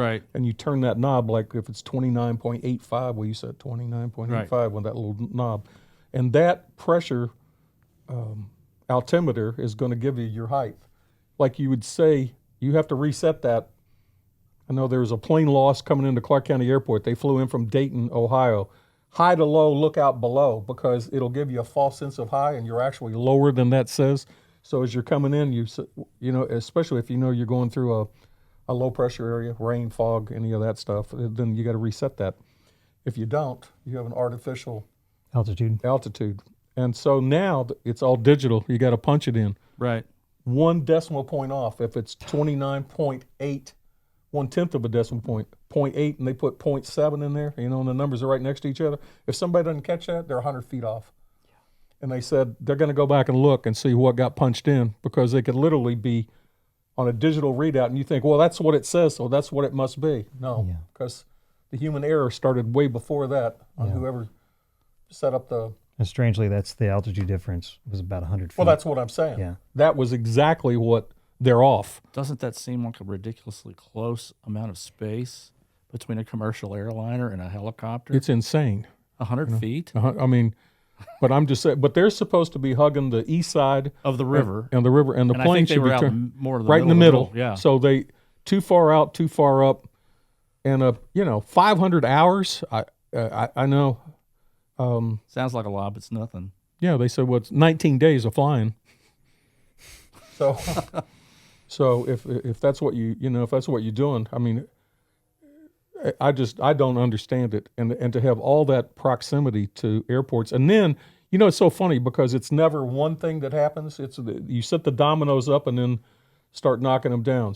Right. And you turn that knob, like if it's 29.85, well, you said 29.85 with that little knob. And that pressure altimeter is going to give you your height. Like you would say, you have to reset that. I know there was a plane loss coming into Clark County Airport. They flew in from Dayton, Ohio. High to low, look out below, because it'll give you a false sense of high, and you're actually lower than that says. So as you're coming in, you know, especially if you know you're going through a low pressure area, rain, fog, any of that stuff, then you got to reset that. If you don't, you have an artificial altitude. And so now it's all digital. You got to punch it in. Right. 1 decimal point off. If it's 29.8, 1/10 of a decimal point, 0.8, and they put 0.7 in there, you know, and the numbers are right next to each other. If somebody doesn't catch that, they're 100 feet off. Yeah. And they said they're going to go back and look and see what got punched in, because they could literally be on a digital readout, and you think, well, that's what it says, so that's what it must be. No, because the human error started way before that on whoever set up the... And strangely, that's the altitude difference was about 100 feet. Well, that's what I'm saying. Yeah. That was exactly what they're off. Doesn't that seem like a ridiculously close amount of space between a commercial airliner and a helicopter? It's insane. 100 feet? I mean, but I'm just saying, but they're supposed to be hugging the east side of the river. And the river, and the and plane I think should they were be out more right in the middle. Yeah. So they too far out, too far up, and 500 hours. I know. Sounds like a lot, but it's nothing. Yeah, they said, well, it's 19 days of flying. So, so if that's what if that's what you're doing, I mean, I don't understand it, and to have all that proximity to airports, and then it's so funny because it's never one thing that happens. It's you set the dominoes up and then start knocking them down.